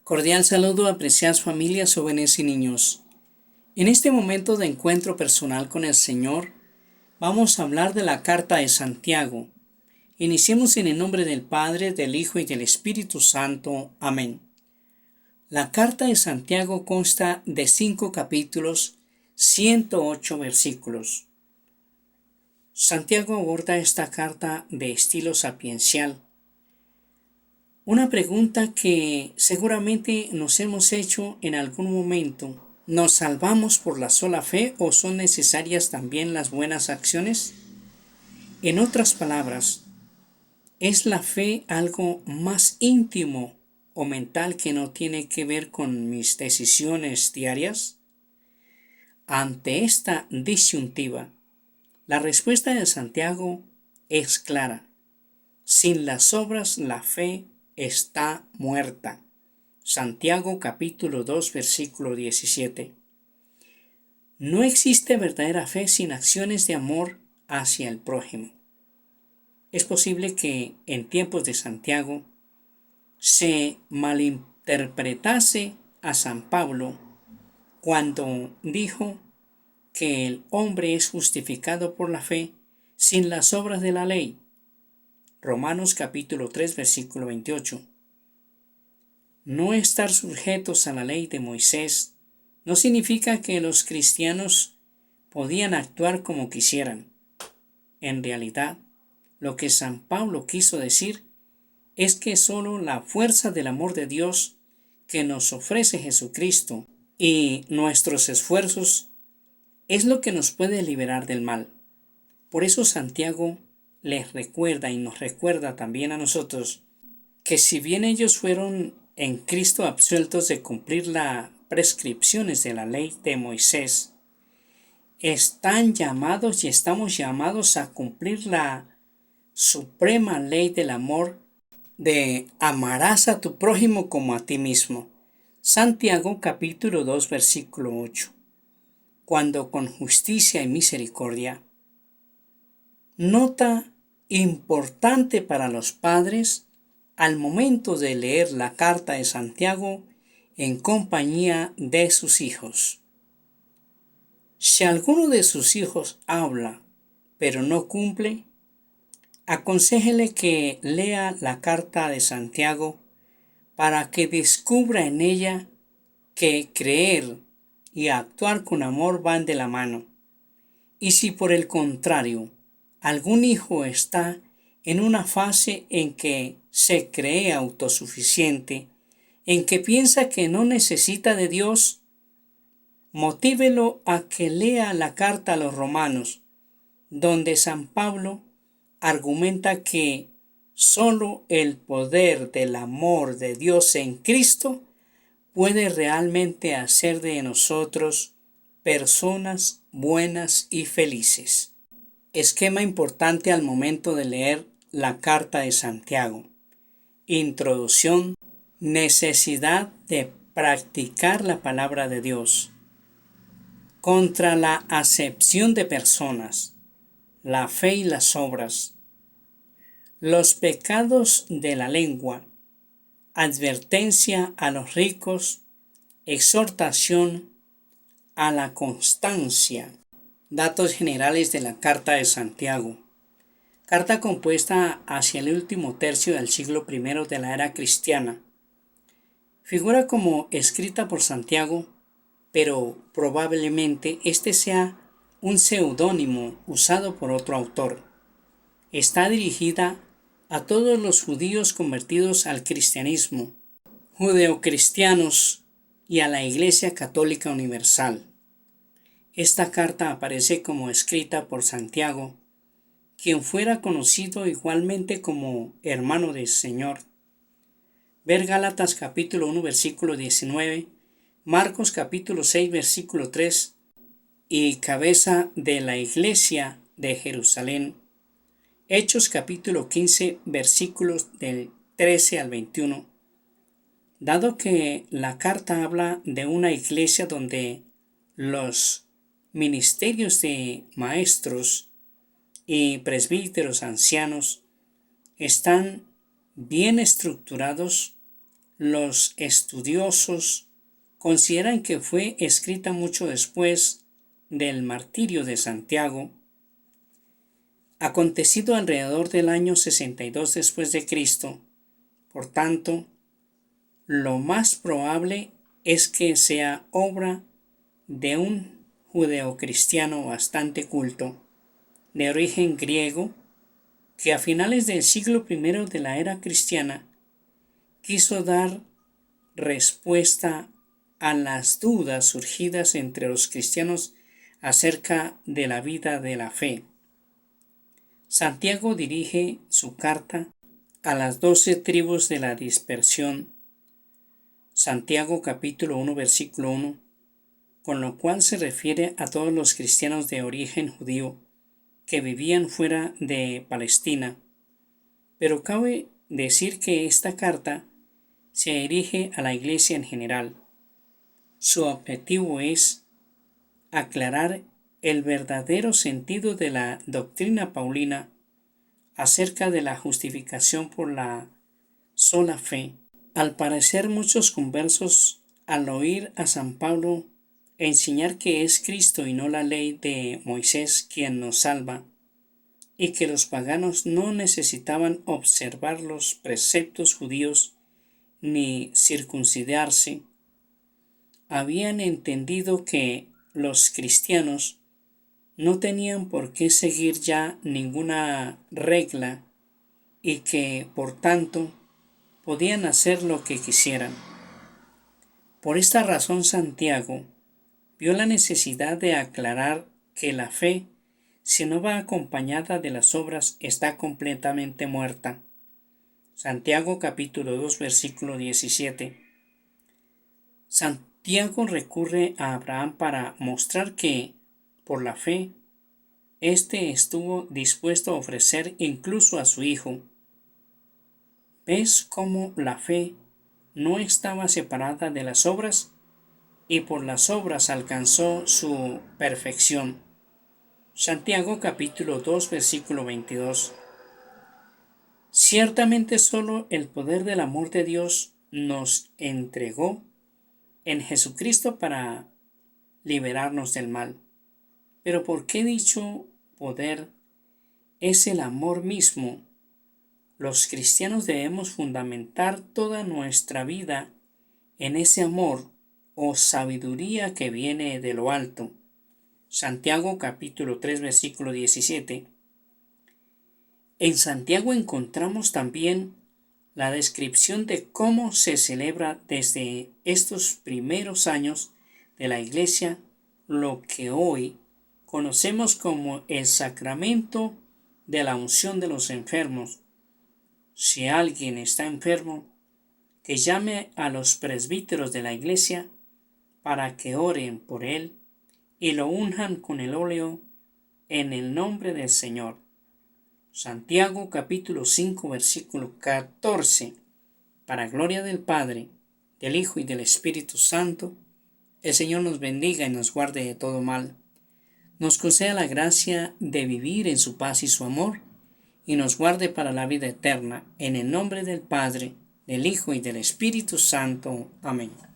Cordial saludo, apreciadas familias, jóvenes y niños. En este momento de encuentro personal con el Señor, vamos a hablar de la carta de Santiago. Iniciemos en el nombre del Padre, del Hijo y del Espíritu Santo. Amén. La carta de Santiago consta de 5 capítulos, 108 versículos. Santiago aborda esta carta de estilo sapiencial. Una pregunta que seguramente nos hemos hecho en algún momento: ¿nos salvamos por la sola fe o son necesarias también las buenas acciones? En otras palabras, ¿es la fe algo más íntimo o mental que no tiene que ver con mis decisiones diarias? Ante esta disyuntiva, la respuesta de Santiago es clara. Sin las obras la fe está muerta. Santiago capítulo 2 versículo 17. No existe verdadera fe sin acciones de amor hacia el prójimo. Es posible que en tiempos de Santiago se malinterpretase a San Pablo cuando dijo que el hombre es justificado por la fe sin las obras de la ley. Romanos capítulo 3 versículo 28. No estar sujetos a la ley de Moisés no significa que los cristianos podían actuar como quisieran. En realidad, lo que San Pablo quiso decir es que solo la fuerza del amor de Dios que nos ofrece Jesucristo y nuestros esfuerzos es lo que nos puede liberar del mal. Por eso Santiago les recuerda y nos recuerda también a nosotros que si bien ellos fueron en Cristo absueltos de cumplir las prescripciones de la ley de Moisés, están llamados y estamos llamados a cumplir la suprema ley del amor de amarás a tu prójimo como a ti mismo. Santiago capítulo 2 versículo 8. Cuando con justicia y misericordia. Nota importante para los padres al momento de leer la carta de Santiago en compañía de sus hijos. Si alguno de sus hijos habla, pero no cumple, aconséjele que lea la carta de Santiago para que descubra en ella que creer y actuar con amor van de la mano. Y si por el contrario, algún hijo está en una fase en que se cree autosuficiente, en que piensa que no necesita de Dios, motívelo a que lea la carta a los Romanos, donde San Pablo argumenta que solo el poder del amor de Dios en Cristo puede realmente hacer de nosotros personas buenas y felices. Esquema importante al momento de leer la carta de Santiago. Introducción. Necesidad de practicar la palabra de Dios. Contra la acepción de personas, la fe y las obras. Los pecados de la lengua. Advertencia a los ricos. Exhortación a la constancia. Datos generales de la carta de Santiago. Carta compuesta hacia el último tercio del siglo I de la era cristiana. Figura como escrita por Santiago, pero probablemente este sea un seudónimo usado por otro autor. Está dirigida a todos los judíos convertidos al cristianismo, judeocristianos y a la Iglesia Católica Universal. Esta carta aparece como escrita por Santiago, quien fuera conocido igualmente como hermano del Señor. Ver Gálatas capítulo 1 versículo 19, Marcos capítulo 6 versículo 3 y cabeza de la Iglesia de Jerusalén. Hechos capítulo 15 versículos del 13 al 21. Dado que la carta habla de una iglesia donde los ministerios de maestros y presbíteros ancianos están bien estructurados, los estudiosos consideran que fue escrita mucho después del martirio de Santiago, acontecido alrededor del año 62 después de Cristo. Por tanto, lo más probable es que sea obra de un judeocristiano bastante culto, de origen griego, que a finales del siglo I de la era cristiana quiso dar respuesta a las dudas surgidas entre los cristianos acerca de la vida de la fe. Santiago dirige su carta a las 12 tribus de la dispersión. Santiago capítulo 1 versículo 1, con lo cual se refiere a todos los cristianos de origen judío que vivían fuera de Palestina. Pero cabe decir que esta carta se dirige a la iglesia en general. Su objetivo es aclarar el verdadero sentido de la doctrina paulina acerca de la justificación por la sola fe. Al parecer, muchos conversos, al oír a San Pablo enseñar que es Cristo y no la ley de Moisés quien nos salva, y que los paganos no necesitaban observar los preceptos judíos ni circuncidarse, habían entendido que los cristianos no tenían por qué seguir ya ninguna regla y que, por tanto, podían hacer lo que quisieran. Por esta razón, Santiago vio la necesidad de aclarar que la fe, si no va acompañada de las obras, está completamente muerta. Santiago capítulo 2 versículo 17. Santiago recurre a Abraham para mostrar que, por la fe, éste estuvo dispuesto a ofrecer incluso a su hijo. ¿Ves cómo la fe no estaba separada de las obras y por las obras alcanzó su perfección? Santiago capítulo 2 versículo 22. Ciertamente solo el poder del amor de Dios nos entregó en Jesucristo para liberarnos del mal. Pero ¿por qué dicho poder es el amor mismo? Los cristianos debemos fundamentar toda nuestra vida en ese amor o sabiduría que viene de lo alto. Santiago capítulo 3 versículo 17. En Santiago encontramos también la descripción de cómo se celebra desde estos primeros años de la Iglesia lo que hoy conocemos como el sacramento de la unción de los enfermos. Si alguien está enfermo, que llame a los presbíteros de la Iglesia para que oren por él y lo unjan con el óleo en el nombre del Señor. Santiago capítulo 5 versículo 14. Para gloria del Padre, del Hijo y del Espíritu Santo, el Señor nos bendiga y nos guarde de todo mal. Nos conceda la gracia de vivir en su paz y su amor, y nos guarde para la vida eterna, en el nombre del Padre, del Hijo y del Espíritu Santo. Amén.